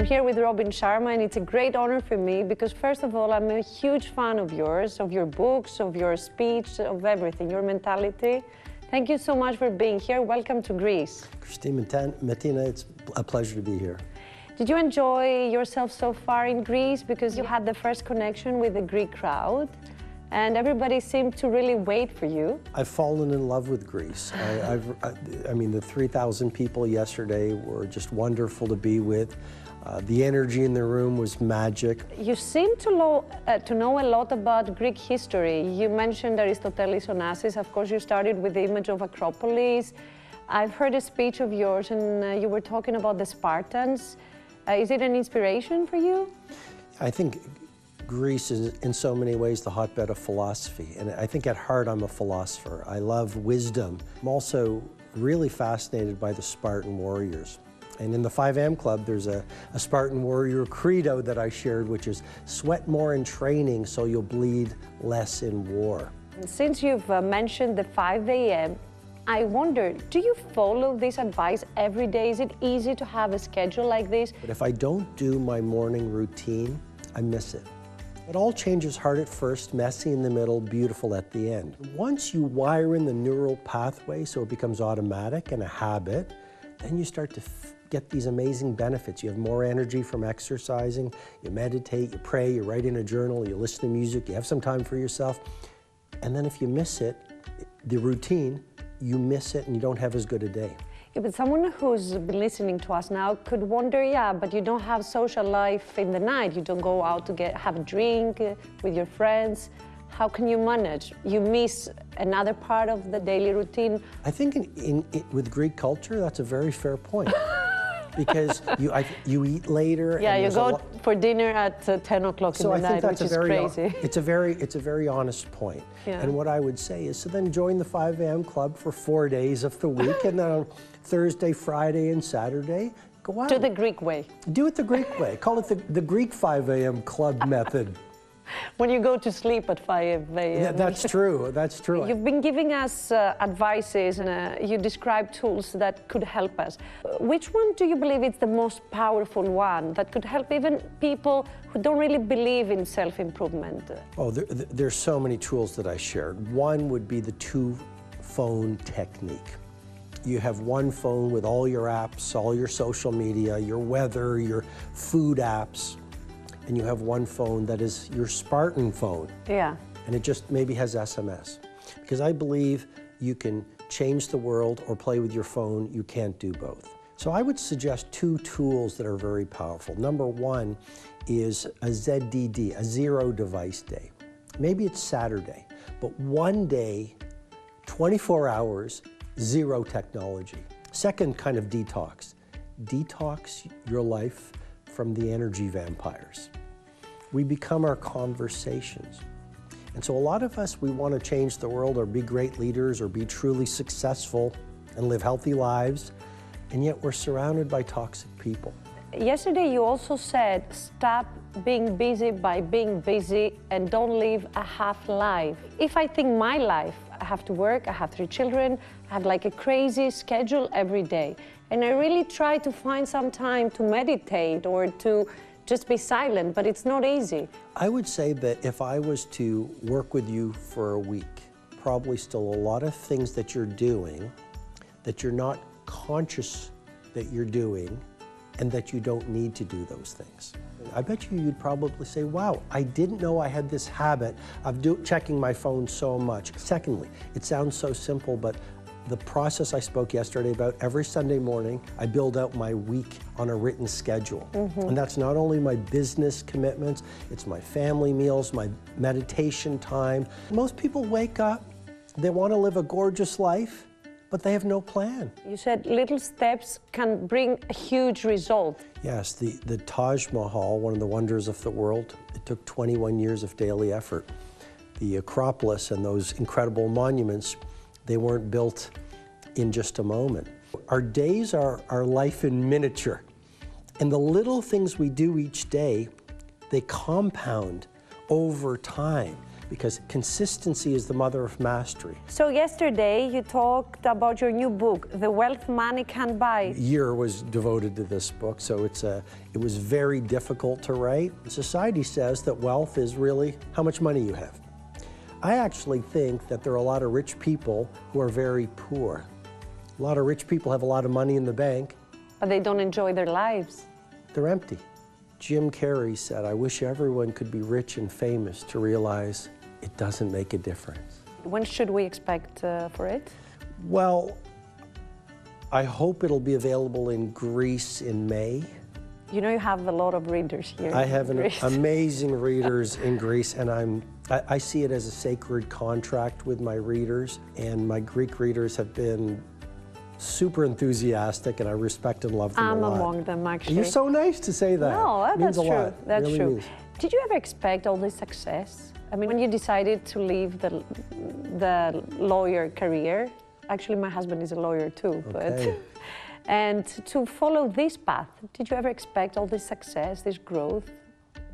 here with Robin Sharma, and it's a great honor for me because, first of all, I'm a huge fan of yours, of your books, of your speech, of everything, your mentality. Thank you so much for being here. Welcome to Greece. Martina, it's a pleasure to be here. Did you enjoy yourself so far in Greece? Because you had the first connection with the Greek crowd, and everybody seemed to really wait for you. I've fallen in love with Greece. I mean, the 3,000 people yesterday were just wonderful to be with. The energy in the room was magic. You seem to know a lot about Greek history. You mentioned Aristoteles Onassis. Of course, you started with the image of Acropolis. I've heard a speech of yours, and you were talking about the Spartans. Is it an inspiration for you? I think Greece is in so many ways the hotbed of philosophy, and I think at heart I'm a philosopher. I love wisdom. I'm also really fascinated by the Spartan warriors. And in the 5 AM Club, there's a Spartan warrior credo that I shared, which is sweat more in training so you'll bleed less in war. Since you've mentioned the 5 AM, I wonder, do you follow this advice every day? Is it easy to have a schedule like this? But if I don't do my morning routine, I miss it. It all changes hard at first, messy in the middle, beautiful at the end. Once you wire in the neural pathway so it becomes automatic and a habit, then you start to get these amazing benefits. You have more energy from exercising, you meditate, you pray, you write in a journal, you listen to music, you have some time for yourself. And then if you miss it, the routine, you miss it and you don't have as good a day. Yeah, but someone who's been listening to us now could wonder, yeah, but you don't have social life in the night. You don't go out to have a drink with your friends. How can you manage? You miss another part of the daily routine. I think with Greek culture, that's a very fair point. Because you eat later. Yeah, you go for dinner at 10 o'clock in the night, which is crazy. It's a very honest point. Yeah. And what I would say is, so then join the 5 AM Club for 4 days of the week, and then on Thursday, Friday, and Saturday, go out. Do the Greek way. Do it the Greek way. Call it the Greek 5 AM Club method. When you go to sleep at 5 AM. Yeah, that's true, that's true. You've been giving us advices and you describe tools that could help us. Which one do you believe is the most powerful one that could help even people who don't really believe in self-improvement? Oh, there's so many tools that I shared. One would be the 2-phone technique. You have one phone with all your apps, all your social media, your weather, your food apps. And you have one phone that is your Spartan phone. Yeah. And it just maybe has SMS. Because I believe you can change the world or play with your phone. You can't do both. So I would suggest 2 tools that are very powerful. Number 1 is a ZDD, a zero device day. Maybe it's Saturday, but one day, 24 hours, zero technology. Second kind of detox. Detox your life from the energy vampires. We become our conversations. And so a lot of us, we want to change the world or be great leaders or be truly successful and live healthy lives, and yet we're surrounded by toxic people. Yesterday you also said, stop being busy by being busy and don't live a half life. If I think my life, I have to work, I have 3 children, I have like a crazy schedule every day. And I really try to find some time to meditate or to just be silent, but it's not easy. I would say that if I was to work with you for a week, probably still a lot of things that you're doing that you're not conscious that you're doing and that you don't need to do those things. I bet you'd probably say, wow, I didn't know I had this habit of checking my phone so much. Secondly, it sounds so simple, but the process I spoke yesterday about, every Sunday morning, I build out my week on a written schedule. And that's not only my business commitments, it's my family meals, my meditation time. Most people wake up, they want to live a gorgeous life, but they have no plan. You said little steps can bring a huge result. Yes, the Taj Mahal, one of the wonders of the world, it took 21 years of daily effort. The Acropolis and those incredible monuments, they weren't built in just a moment. Our days are our life in miniature. And the little things we do each day, they compound over time. because consistency is the mother of mastery. So yesterday you talked about your new book, The Wealth Money Can't Buy. A year was devoted to this book, so it was very difficult to write. Society says that wealth is really how much money you have. I actually think that there are a lot of rich people who are very poor. A lot of rich people have a lot of money in the bank. But they don't enjoy their lives. They're empty. Jim Carrey said, I wish everyone could be rich and famous to realize it doesn't make a difference. When should we expect for it? Well, I hope it'll be available in Greece in May. You know you have a lot of readers here. I have amazing readers in Greece, and I see it as a sacred contract with my readers, and my Greek readers have been super enthusiastic, and I respect and love them a lot. I'm among them, actually. You're so nice to say that. No, that's true. That's really true. Means. Did you ever expect all this success? I mean, when you decided to leave the lawyer career, actually my husband is a lawyer too, Okay. but and to follow this path, did you ever expect all this success, this growth,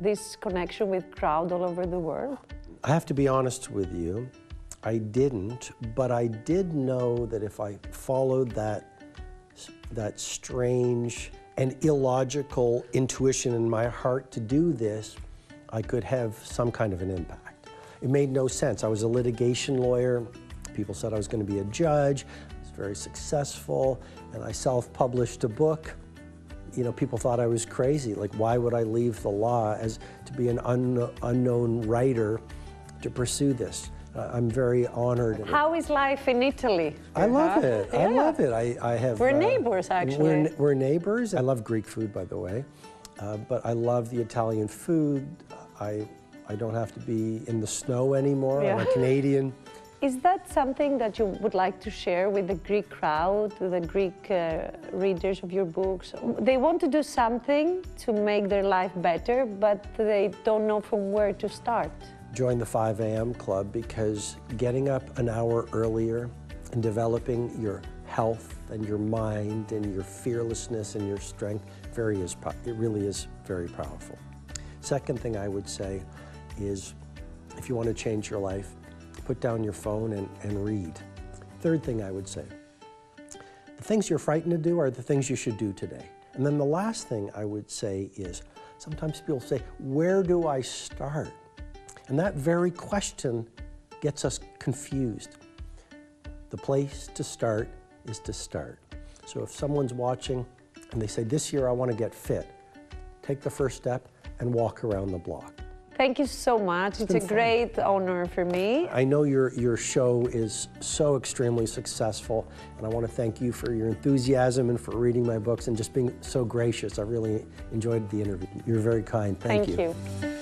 this connection with crowd all over the world? I have to be honest with you. I didn't, but I did know that if I followed that strange and illogical intuition in my heart to do this, I could have some kind of an impact. It made no sense. I was a litigation lawyer. People said I was going to be a judge. I was very successful, and I self-published a book. You know, people thought I was crazy. Like, why would I leave the law as to be an unknown writer to pursue this? I'm very honored. How is life in Italy? I love it. Yeah. I love it. I have. We're neighbors, actually. We're neighbors. I love Greek food, by the way, but I love the Italian food. I don't have to be in the snow anymore. Yeah. I'm a Canadian. Is that something that you would like to share with the Greek crowd, the Greek readers of your books? They want to do something to make their life better, but they don't know from where to start. Join the 5 a.m. club, because getting up an hour earlier and developing your health and your mind and your fearlessness and your strength, it really is very powerful. Second thing I would say is, if you want to change your life, put down your phone and read. Third thing I would say, the things you're frightened to do are the things you should do today. And then the last thing I would say is, sometimes people say, where do I start? And that very question gets us confused. The place to start is to start. So if someone's watching and they say, this year I want to get fit, take the first step and walk around the block. Thank you so much. It's a great honor for me. I know your show is so extremely successful, and I want to thank you for your enthusiasm and for reading my books and just being so gracious. I really enjoyed the interview. You're very kind. Thank you. Thank you.